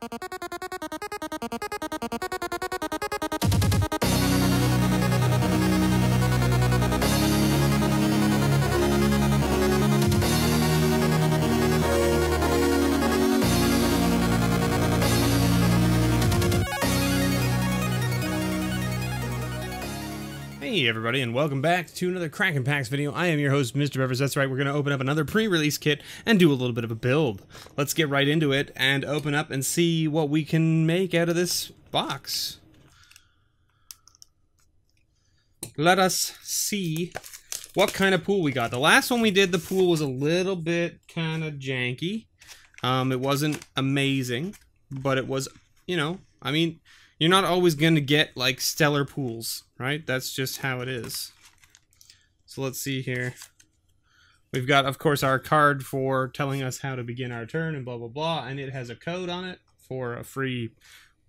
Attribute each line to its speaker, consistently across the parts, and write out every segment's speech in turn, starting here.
Speaker 1: Hey everybody, and welcome back to another Kraken Packs video. I am your host, MrBevers. That's right, we're going to open up another pre-release kit and do a little bit of a build. Let's get right into it and open up and see what we can make out of this box. Let us see what kind of pool we got. The last one we did, the pool was a little bit kind of janky. It wasn't amazing, but it was, you know, I mean, you're not always going to get, like, stellar pools, right? That's just how it is. So let's see here. We've got, of course, our card for telling us how to begin our turn and blah, blah, blah. And it has a code on it for a free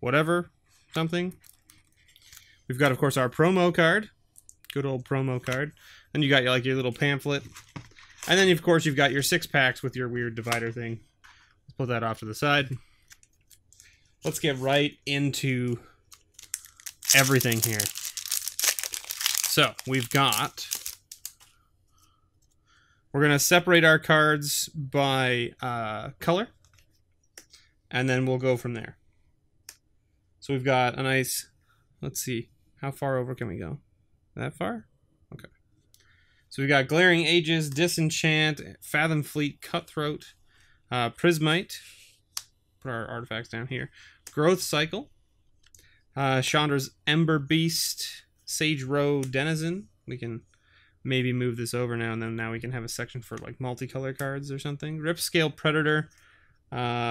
Speaker 1: whatever, something. We've got, of course, our promo card. Good old promo card. And you got, like, your little pamphlet. And then, of course, you've got your 6-packs with your weird divider thing. Let's put that off to the side. Let's get right into everything here. So, we're going to separate our cards by color, and then we'll go from there. So we've got a nice, let's see, how far over can we go? That far? Okay. So we've got Glaring Ages, Disenchant, Fathom Fleet, Cutthroat, Prismite. Put our artifacts down here. Growth Cycle, Chandra's Ember Beast, Sage Row Denizen. We can maybe move this over now, and then now we can have a section for like multicolor cards or something. Ripscale Predator,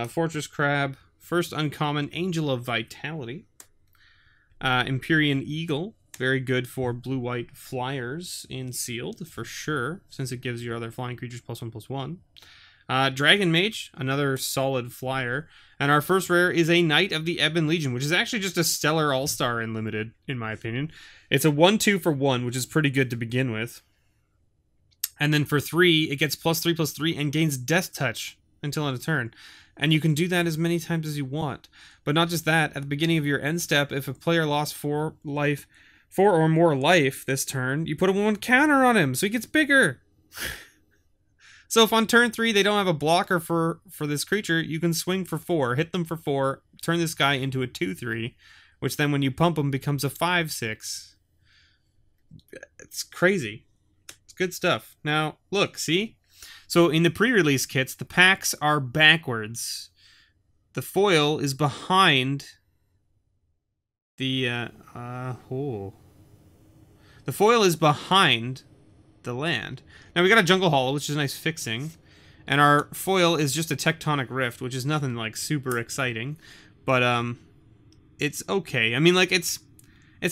Speaker 1: Fortress Crab, First Uncommon Angel of Vitality, Empyrean Eagle, very good for blue-white flyers in Sealed for sure, since it gives your other flying creatures +1/+1. Dragon Mage, another solid flyer. And our first rare is a Knight of the Ebon Legion, which is actually just a stellar all-star in Limited, in my opinion. It's a 1/2 for 1, which is pretty good to begin with. And then for 3, it gets +3/+3 and gains Death Touch until end of turn. And you can do that as many times as you want. But not just that, at the beginning of your end step, if a player lost 4 or more life this turn, you put a 1 counter on him, so he gets bigger. So if on turn 3 they don't have a blocker for this creature, you can swing for 4, hit them for 4, turn this guy into a 2/3, which then when you pump him becomes a 5/6. It's crazy. It's good stuff. Now, look, see? So in the pre-release kits, the packs are backwards. The foil is behind the, the foil is behind the land. Now we got a Jungle Hollow, which is a nice fixing, and our foil is just a Tectonic Rift, which is nothing like super exciting, but it's okay. I mean, like, it's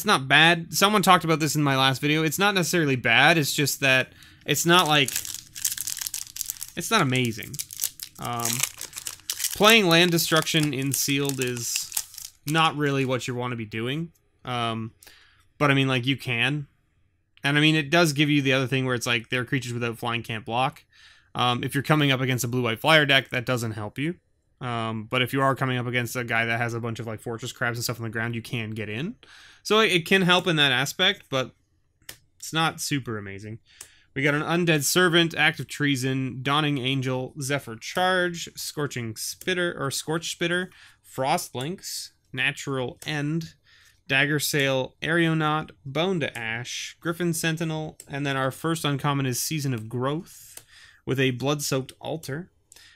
Speaker 1: not bad. Someone talked about this in my last video. It's not necessarily bad. It's just that it's not like, it's not amazing. Playing land destruction in Sealed is not really what you want to be doing, but I mean, like, you can. And I mean, it does give you the other thing where it's like, their creatures without flying can't block. If you're coming up against a blue-white flyer deck, that doesn't help you. But if you are coming up against a guy that has a bunch of like Fortress Crabs and stuff on the ground, you can get in. So it can help in that aspect, but it's not super amazing. We got an Undead Servant, Act of Treason, Dawning Angel, Zephyr Charge, Scorching Spitter, or Scorch Spitter, Frost Links, Natural End, Dagger Sail, Aeronaut, Bone to Ash, Griffin Sentinel, and then our first uncommon is Season of Growth, with a Blood-Soaked Altar,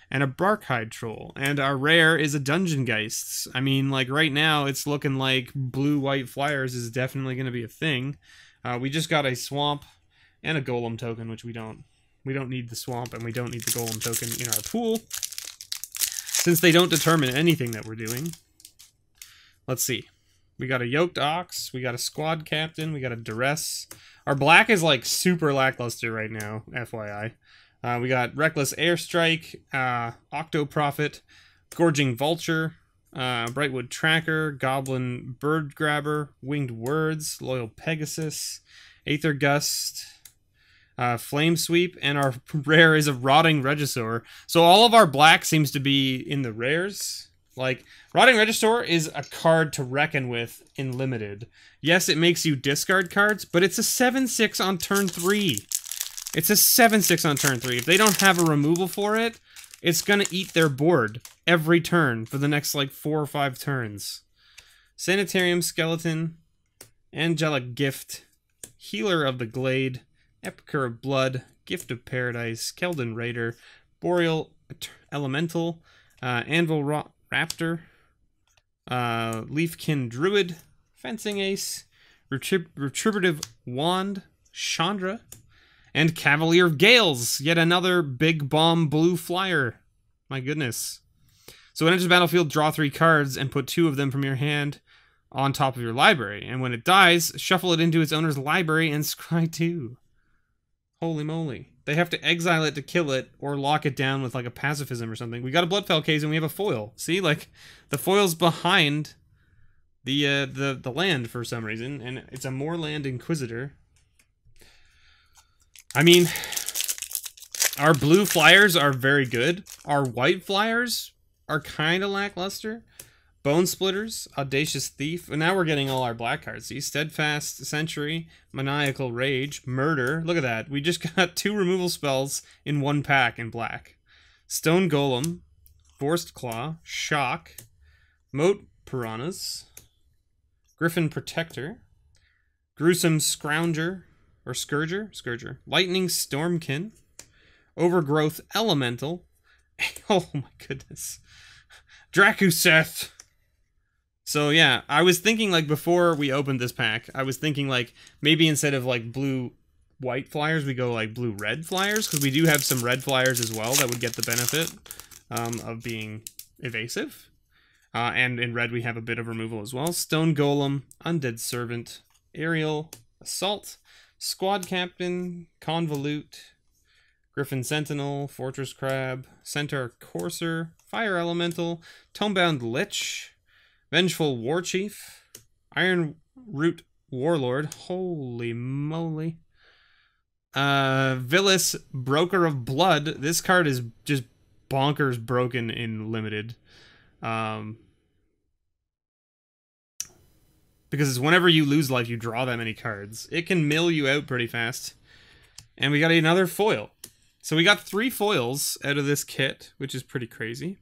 Speaker 1: and a Barkhide Troll. And our rare is a Dungeon Geists. I mean, like, right now, it's looking like blue-white flyers is definitely going to be a thing. We just got a Swamp and a Golem token, which we don't need the Swamp, and we don't need the Golem token in our pool, since they don't determine anything that we're doing. Let's see. We got a Yoked Ox, we got a Squad Captain, we got a Duress. Our black is like super lackluster right now, FYI. We got Reckless Airstrike, Octo Prophet, Gorging Vulture, Brightwood Tracker, Goblin Bird Grabber, Winged Words, Loyal Pegasus, Aether Gust, Flame Sweep, and our rare is a Rotting Regisaur. So all of our black seems to be in the rares. Like, Rotting Regisaur is a card to reckon with in Limited. Yes, it makes you discard cards, but it's a 7/6 on turn 3. It's a 7/6 on turn 3. If they don't have a removal for it, it's gonna eat their board every turn for the next, like, 4 or 5 turns. Sanitarium Skeleton, Angelic Gift, Healer of the Glade, Epicure of Blood, Gift of Paradise, Keldon Raider, Boreal Elemental, Anvil Raptor, Leafkin Druid, Fencing Ace, Retributive Wand, Chandra, and Cavalier of Gales, yet another big bomb blue flyer. My goodness. So when it enters the battlefield, draw 3 cards and put 2 of them from your hand on top of your library. And when it dies, shuffle it into its owner's library and scry 2. Holy moly. They have to exile it to kill it or lock it down with like a pacifism or something. We got a Bloodfell case and we have a foil. See, like the foil's behind the land for some reason, and it's a Moorland Inquisitor. I mean, our blue flyers are very good. Our white flyers are kind of lackluster. Bone Splitters, Audacious Thief, and now we're getting all our black cards. See, Steadfast Sentry, Maniacal Rage, Murder. Look at that. We just got 2 removal spells in 1 pack in black. Stone Golem, Forced Claw, Shock, Moat Piranhas, Griffin Protector, Gruesome Scrounger, or Scourger, Lightning Stormkin, Overgrowth Elemental. Oh my goodness. Drakuseth. So yeah, I was thinking like before we opened this pack, I was thinking like maybe instead of like blue-white flyers, we go like blue-red flyers, because we do have some red flyers as well that would get the benefit of being evasive. And in red we have a bit of removal as well. Stone Golem, Undead Servant, Aerial Assault, Squad Captain, Convolute, Griffin Sentinel, Fortress Crab, Centaur Courser, Fire Elemental, Tomebound Lich, Vengeful Warchief, Iron Root Warlord, holy moly, Villas Broker of Blood. This card is just bonkers broken in Limited. Because it's whenever you lose life, you draw that many cards. It can mill you out pretty fast. And we got another foil. So we got 3 foils out of this kit, which is pretty crazy.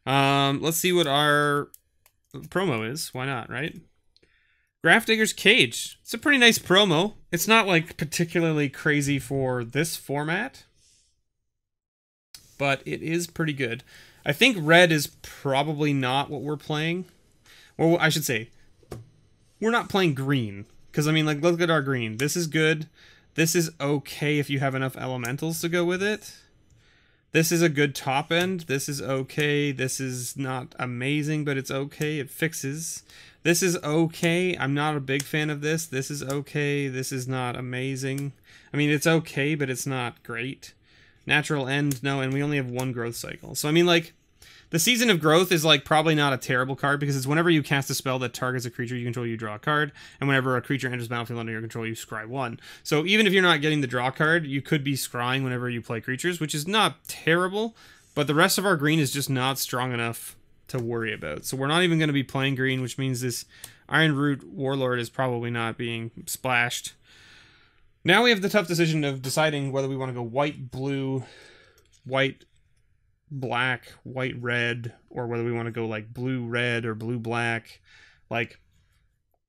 Speaker 1: Let's see what our promo is. Why not, right? Grafdigger's Cage. It's a pretty nice promo. It's not like particularly crazy for this format, but it is pretty good. I think red is probably not what we're playing. Well, I should say, we're not playing green. Because, I mean, like, look at our green. This is good. This is okay if you have enough elementals to go with it. This is a good top end. This is okay. This is not amazing, but it's okay. It fixes. This is okay. I'm not a big fan of this. This is okay. This is not amazing. I mean, it's okay, but it's not great. Natural end, no, and we only have 1 growth cycle. So, I mean, like, the Season of Growth is, like, probably not a terrible card, because it's whenever you cast a spell that targets a creature you control, you draw a card, and whenever a creature enters the battlefield under your control, you scry 1. So even if you're not getting the draw card, you could be scrying whenever you play creatures, which is not terrible, but the rest of our green is just not strong enough to worry about. So we're not even going to be playing green, which means this Iron Root Warlord is probably not being splashed. Now we have the tough decision of deciding whether we want to go white, blue, white, black, white, red, or whether we want to go like blue, red, or blue, black. Like,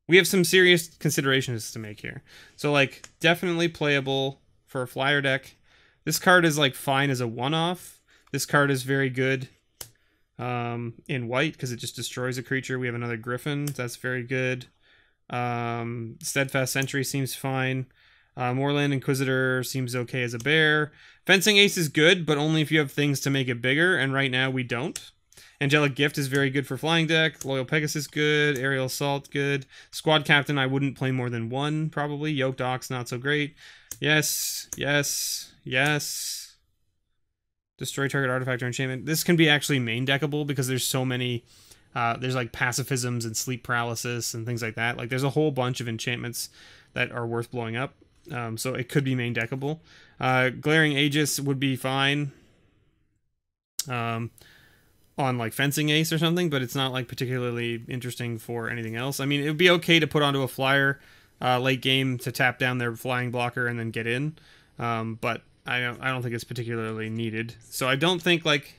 Speaker 1: we have some serious considerations to make here. So, like, definitely playable for a flyer deck. This card is, like, fine as a one-off. This card is very good in white because it just destroys a creature. We have another Griffin. That's very good. Steadfast Sentry seems fine. Moorland Inquisitor seems okay as a bear. Fencing Ace is good, but only if you have things to make it bigger, and right now we don't. Angelic Gift is very good for flying deck. Loyal Pegasus good. Aerial Assault good. Squad Captain I wouldn't play more than 1, probably. Yoked Ox not so great. Yes, yes, yes. Destroy target artifact or enchantment. This can be actually main deckable because there's so many... there's like pacifisms and sleep paralysis and things like that. Like, there's a whole bunch of enchantments that are worth blowing up. So it could be main deckable. Glaring Aegis would be fine. on like Fencing Ace or something, but it's not like particularly interesting for anything else. I mean, it would be okay to put onto a flyer late game to tap down their flying blocker and then get in, but I don't think it's particularly needed. So I don't think like,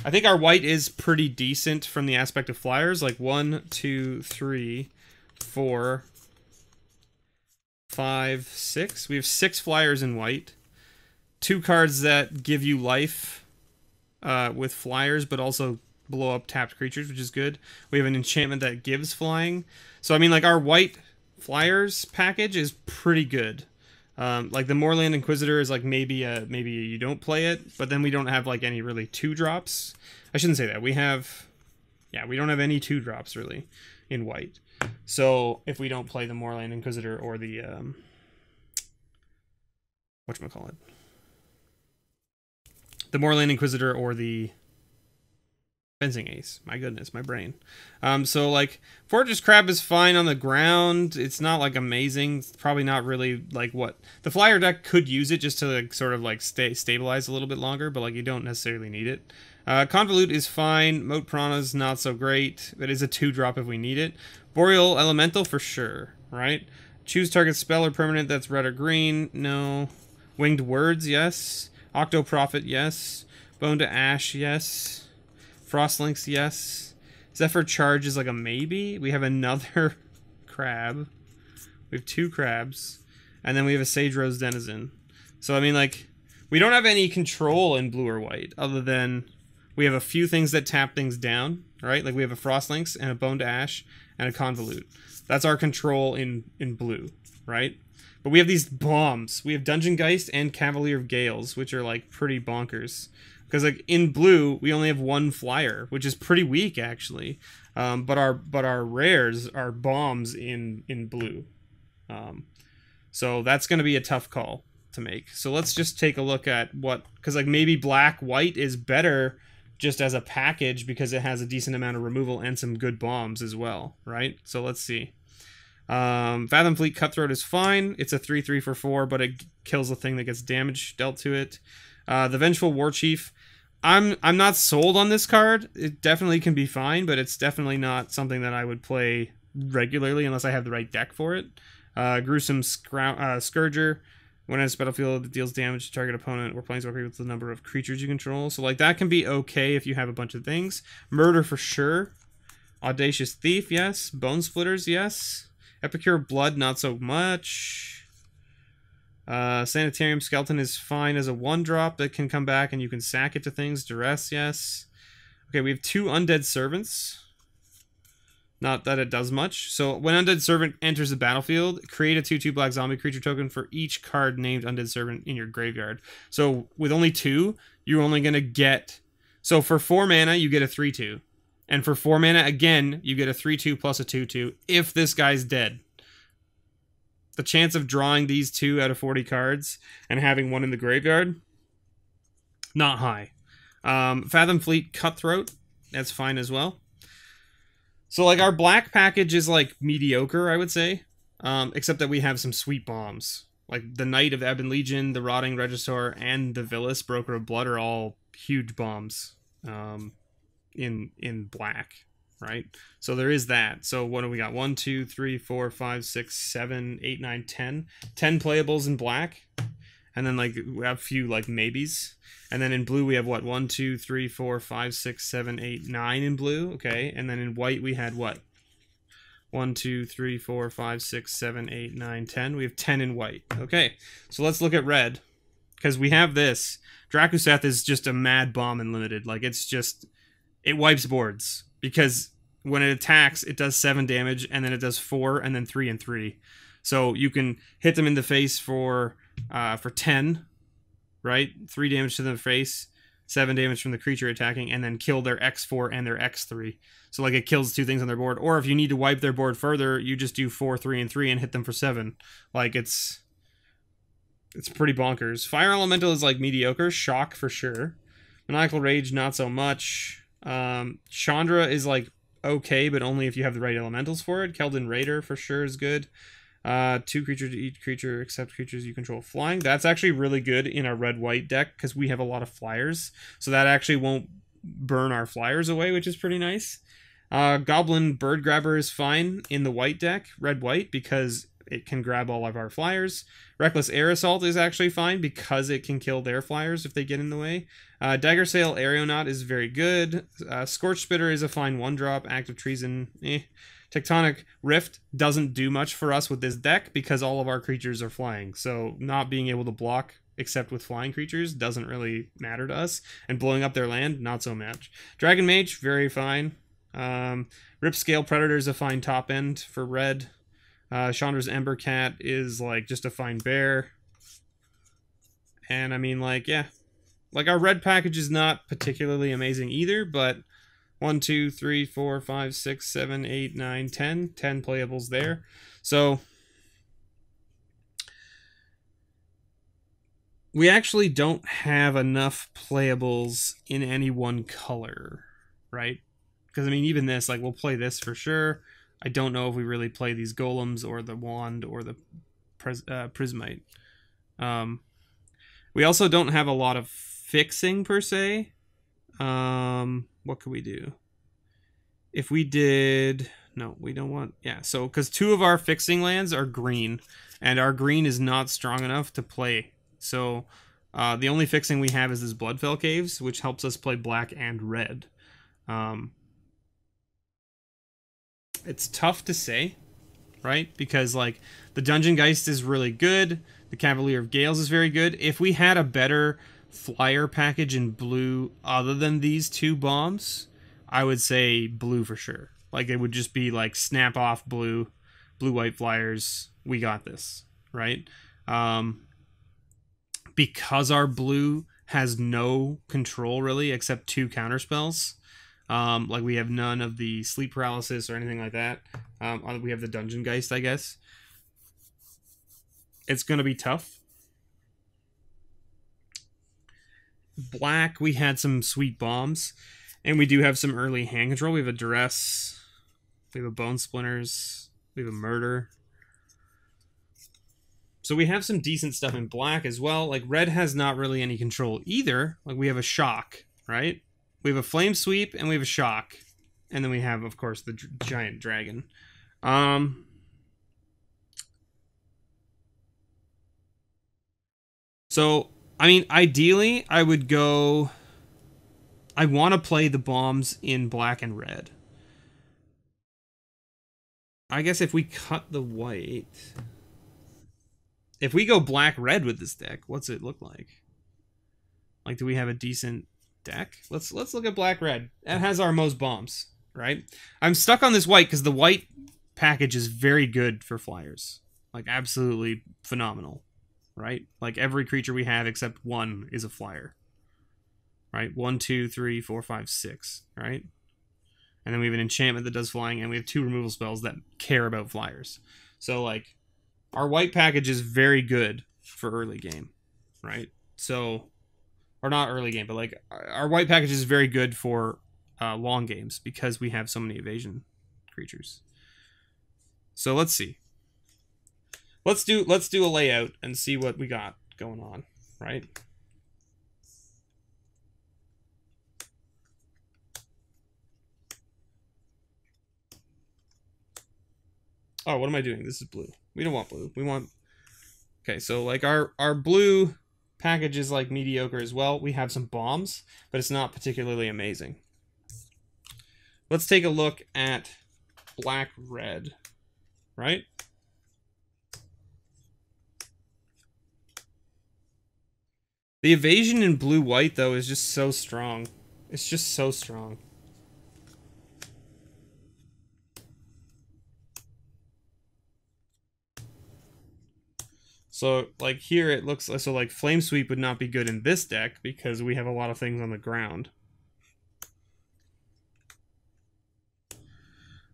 Speaker 1: I think our white is pretty decent from the aspect of flyers. Like 1, 2, 3, 4, 5, 6. We have 6 flyers in white. 2 cards that give you life with flyers, but also blow up tapped creatures, which is good. We have an enchantment that gives flying. So I mean, like our white flyers package is pretty good. Like the Moorland Inquisitor is like maybe you don't play it, but then we don't have like any really 2-drops. I shouldn't say that. We don't have any 2-drops really in white. So if we don't play the Moorland Inquisitor or the whatchamacallit? The Moorland Inquisitor or the Fencing Ace. My goodness, my brain. So like Fortress Crab is fine on the ground. It's not like amazing. It's probably not really like what the flyer deck could use it just to like sort of like stabilize a little bit longer, but like you don't necessarily need it. Convolute is fine. Moat Piranha's not so great. It is a 2-drop if we need it. Boreal Elemental for sure, right? Choose target spell or permanent that's red or green. No. Winged Words, yes. Octo Prophet, yes. Bone to Ash, yes. Frostlinks, yes. Zephyr Charge is like a maybe. We have another crab. We have 2 crabs. And then we have a Sage Rose Denizen. So, I mean, like, we don't have any control in blue or white, other than we have a few things that tap things down, right? Like, we have a Frostlinks and a Bone to Ash and a Convolute. That's our control in blue, right? But we have these bombs. We have Dungeon Geist and Cavalier of Gales, which are, like, pretty bonkers. Because like in blue, we only have 1 flyer, which is pretty weak actually. But our rares are bombs in blue. So that's going to be a tough call to make. So let's just take a look at what, because like maybe black white is better just as a package because it has a decent amount of removal and some good bombs as well, right? So let's see. Fathom Fleet Cutthroat is fine. It's a 3/3 for 4, but it kills the thing that gets damage dealt to it. The Vengeful War Chief, I'm not sold on this card. It definitely can be fine, but it's definitely not something that I would play regularly unless I have the right deck for it. Gruesome Scourger, when it's battlefield, it deals damage to target opponent or planeswalker with the number of creatures you control. So like that can be okay if you have a bunch of things. Murder for sure. Audacious Thief, yes. Bone Splitters, yes. Epicure Blood, not so much. Sanitarium Skeleton is fine as a 1-drop that can come back and you can sack it to things. Duress, yes. Okay, we have 2 Undead Servants. Not that it does much. So when Undead Servant enters the battlefield, create a 2/2 black zombie creature token for each card named Undead Servant in your graveyard. So with only 2, you're only going to get... So for 4 mana, you get a 3/2. And for 4 mana, again, you get a 3/2 plus a 2/2 if this guy's dead. The chance of drawing these 2 out of 40 cards and having 1 in the graveyard, not high. Fathom Fleet Cutthroat, that's fine as well. So like our black package is like mediocre, I would say, except that we have some sweet bombs. Like the Knight of Ebon Legion, the Rotting Registrar, and the Villas, Broker of Blood, are all huge bombs in black. Right, so there is that. So what do we got? 1, 2, 3, 4, 5, 6, 7, 8, 9, 10. 10 playables in black, and then like we have a few like maybes. And then in blue we have what? 1, 2, 3, 4, 5, 6, 7, 8, 9 in blue. Okay, and then in white we had what? 1, 2, 3, 4, 5, 6, 7, 8, 9, 10. We have 10 in white. Okay, so let's look at red, because we have this. Drakuseth is just a mad bomb in limited. Like it's just, it wipes boards. Because when it attacks, it does 7 damage, and then it does 4, and then 3 and 3. So you can hit them in the face for 10, right? 3 damage to the face, 7 damage from the creature attacking, and then kill their X4 and their X3. So like it kills 2 things on their board. Or if you need to wipe their board further, you just do 4, 3, and 3 and hit them for 7. Like it's pretty bonkers. Fire Elemental is like mediocre. Shock for sure. Maniacal Rage, not so much. Chandra is like okay, but only if you have the right elementals for it. Keldon Raider for sure is good. 2 creatures to each creature except creatures you control flying. That's actually really good in our red-white deck because we have a lot of flyers. So that actually won't burn our flyers away, which is pretty nice. Goblin Bird Grabber is fine in the white deck, red-white, because it can grab all of our flyers. Reckless Air Assault is actually fine because it can kill their flyers if they get in the way. Dagger Sail Aeronaut is very good. Scorch Spitter is a fine 1-drop. Act of Treason, Tectonic Rift doesn't do much for us with this deck because all of our creatures are flying. So not being able to block except with flying creatures doesn't really matter to us. And blowing up their land, not so much. Dragon Mage, very fine. Ripscale Predator is a fine top end for red. Chandra's Ember Cat is like just a fine bear. And I mean, like, yeah. Like, our red package is not particularly amazing either, but 1, 2, 3, 4, 5, 6, 7, 8, 9, 10. 10 playables there. So we actually don't have enough playables in any one color, right? Because, I mean, even this, like, we'll play this for sure. I don't know if we really play these golems or the wand or the prismite. We also don't have a lot of fixing per se. What could we do? If we did... No, we don't want... Yeah, so because 2 of our fixing lands are green, and our green is not strong enough to play. So the only fixing we have is this Bloodfell Caves, which helps us play black and red. It's tough to say, right? Because, like, the Dungeon Geist is really good. The Cavalier of Gales is very good. If we had a better flyer package in blue other than these 2 bombs, I would say blue for sure. Like, it would just be, like, snap off blue, blue-white flyers. We got this, right? Because our blue has no control, really, except 2 counterspells. Like, we have none of the sleep paralysis or anything like that. We have the Dungeon Geist, I guess. It's going to be tough. Black, we had some sweet bombs. And we do have some early hand control. We have a Duress. We have a Bone Splinters. We have a Murder. So we have some decent stuff in black as well. Like, red has not really any control either. Like, we have a Shock, right? We have a Flame Sweep, and we have a Shock. And then we have, of course, the Giant Dragon. So, I mean, ideally, I would go... I want to play the bombs in black and red. I guess if we cut the white... If we go black-red with this deck, what's it look like? Like, do we have a decent... deck? Let's look at black-red. That has our most bombs, right? I'm stuck on this white because the white package is very good for flyers. Like, absolutely phenomenal, right? Like, every creature we have except 1 is a flyer, right? 1, 2, 3, 4, 5, 6, right? And then we have an enchantment that does flying, and we have 2 removal spells that care about flyers. So, like, our white package is very good for early game, right? So... Or not early game, but, like, our white package is very good for long games because we have so many evasion creatures. So let's see. Let's do a layout and see what we got going on, right? Oh, what am I doing? This is blue. We don't want blue. We want... Okay, so, like, our blue... package is like mediocre as well. We have some bombs, but it's not particularly amazing. Let's take a look at black-red, right? The evasion in blue-white, though, is just so strong. It's just so strong. So, like, here it looks... So, like, Flame Sweep would not be good in this deck because we have a lot of things on the ground.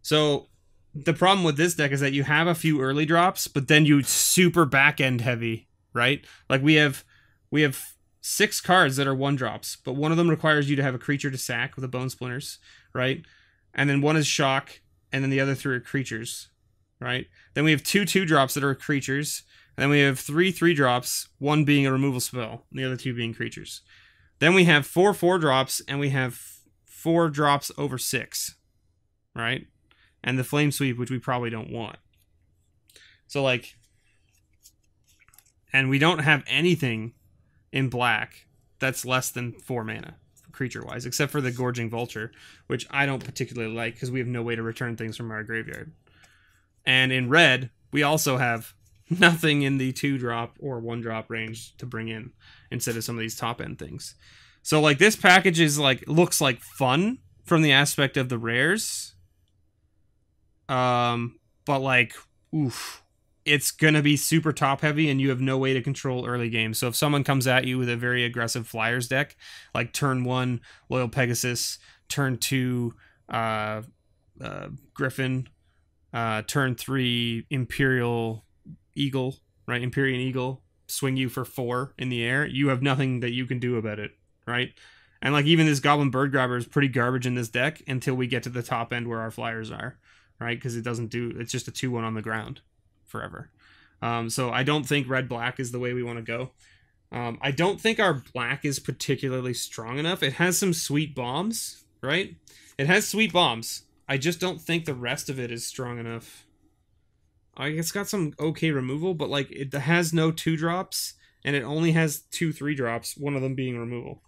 Speaker 1: So, the problem with this deck is that you have a few early drops, but then you super back-end heavy, right? Like, we have 6 cards that are 1-drops, but one of them requires you to have a creature to sack with the Bone Splinters, right? And then one is Shock, and then the other 3 are creatures, right? Then we have 2 2-drops that are creatures... And then we have 3 3-drops, 1 being a removal spell, and the other 2 being creatures. Then we have 4 4-drops, and we have 4 drops over 6, right? And the Flame Sweep, which we probably don't want. So, like, and we don't have anything in black that's less than 4 mana, creature-wise, except for the Gorging Vulture, which I don't particularly like because we have no way to return things from our graveyard. And in red, we also have nothing in the 2-drop or 1-drop range to bring in instead of some of these top-end things. So, like, this package is, like, looks like fun from the aspect of the rares. But, like, oof. It's going to be super top heavy and you have no way to control early game. So if someone comes at you with a very aggressive Flyers deck, like turn 1, Loyal Pegasus, turn 2, Griffin, turn 3, Imperial Eagle, right? Empyrean Eagle, swing you for 4 in the air, you have nothing that you can do about it, right? And like even this Goblin Bird Grabber is pretty garbage in this deck until we get to the top end where our Flyers are, right? Because it's just a 2-1 on the ground forever. So I don't think red-black is the way we want to go. I don't think our black is particularly strong enough. It has some sweet bombs, right? It has sweet bombs. I just don't think the rest of it is strong enough. It's got some okay removal, but like it has no 2-drops, and it only has 2 3-drops, one of them being removal.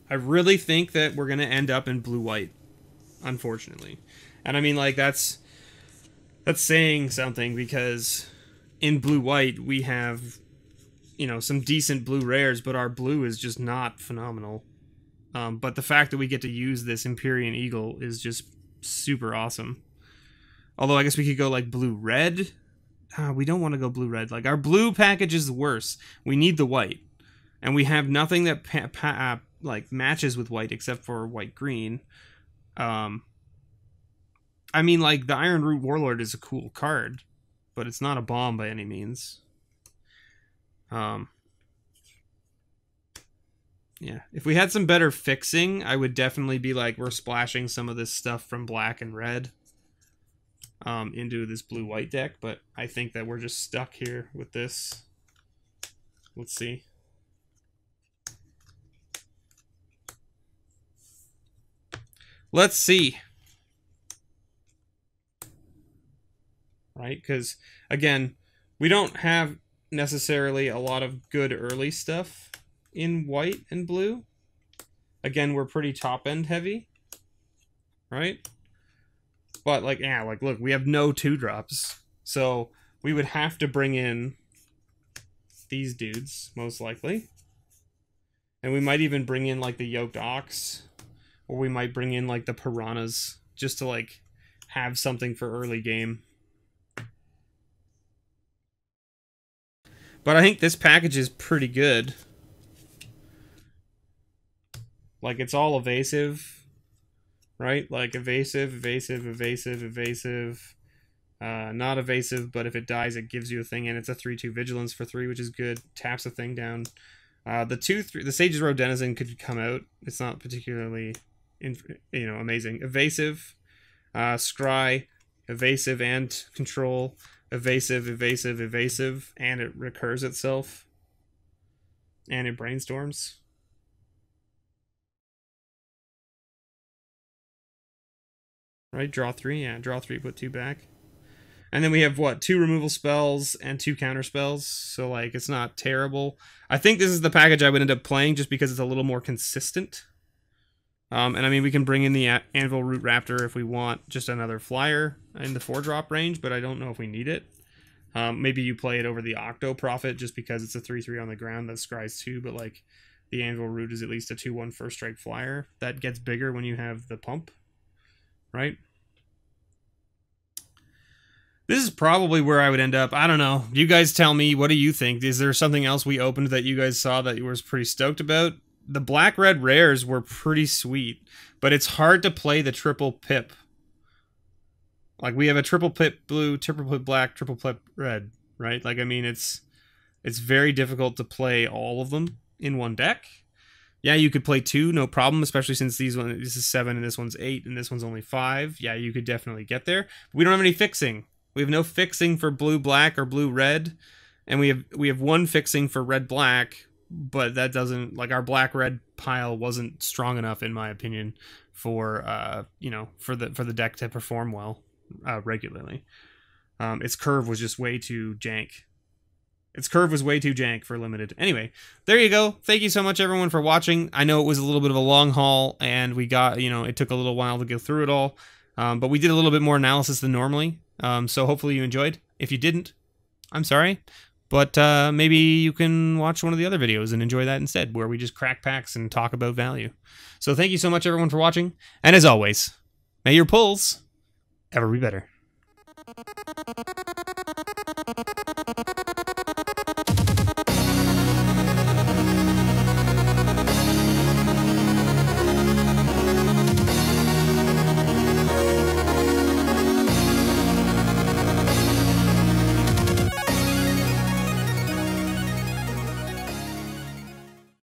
Speaker 1: I really think that we're going to end up in blue-white, unfortunately. And I mean, like, that's saying something because in blue-white we have, you know, some decent blue rares, but our blue is just not phenomenal. But the fact that we get to use this Empyrean Eagle is just super awesome. Although I guess we could go like blue-red. We don't want to go blue-red. Like, our blue package is worse. We need the white. And we have nothing that like matches with white except for white-green. I mean, like, the Iron Root Warlord is a cool card, but it's not a bomb by any means. Yeah, if we had some better fixing, I would definitely be like, we're splashing some of this stuff from black and red into this blue-white deck, but I think that we're just stuck here with this. Let's see. Let's see. Right? Because, again, we don't have necessarily a lot of good early stuff in white and blue. Again, we're pretty top-end heavy. Right? But, like, yeah, like, look, we have no 2-drops. So, we would have to bring in these dudes, most likely. And we might even bring in, like, the Yoked Ox. Or we might bring in, like, the Piranhas. Just to, like, have something for early game. But I think this package is pretty good. Like, it's all evasive, right? Like, evasive, evasive, evasive, evasive. Not evasive, but if it dies, it gives you a thing, and it's a 3/2 Vigilance for 3, which is good. Taps a thing down. The Sage's Road Denizen could come out. It's not particularly, amazing. Evasive, Scry, evasive and control. Evasive, evasive, evasive, and it recurs itself. And it brainstorms. Right, draw 3, yeah, draw 3, put 2 back. And then we have, what, 2 removal spells and 2 counter spells, so, like, it's not terrible. I think this is the package I would end up playing just because it's a little more consistent. And I mean, we can bring in the Anvil Root Raptor if we want just another flyer in the 4-drop range, but I don't know if we need it. Maybe you play it over the Octo Prophet just because it's a 3/3 on the ground that scries 2, but like the Anvil Root is at least a 2/1 first strike flyer. That gets bigger when you have the pump, right? This is probably where I would end up. I don't know. You guys tell me. What do you think? Is there something else we opened that you guys saw that you were pretty stoked about? The black-red rares were pretty sweet, but it's hard to play the triple pip. Like, we have a triple pip blue, triple pip black, triple pip red, right? Like, I mean, it's very difficult to play all of them in one deck. Yeah, you could play 2, no problem, especially since this is 7 and this one's 8 and this one's only 5. Yeah, you could definitely get there. But we don't have any fixing. We have no fixing for blue-black or blue-red, and we have 1 fixing for red-black, but that doesn't, like, our black-red pile wasn't strong enough, in my opinion, for you know, for the deck to perform well regularly. Its curve was just way too jank. Its curve was way too jank for limited. Anyway, there you go. Thank you so much, everyone, for watching. I know it was a little bit of a long haul, and we got, you know, it took a little while to go through it all. But we did a little bit more analysis than normally. So hopefully you enjoyed. If you didn't, I'm sorry. But maybe you can watch one of the other videos and enjoy that instead, where we just crack packs and talk about value. So thank you so much, everyone, for watching. And as always, may your pulls ever be better.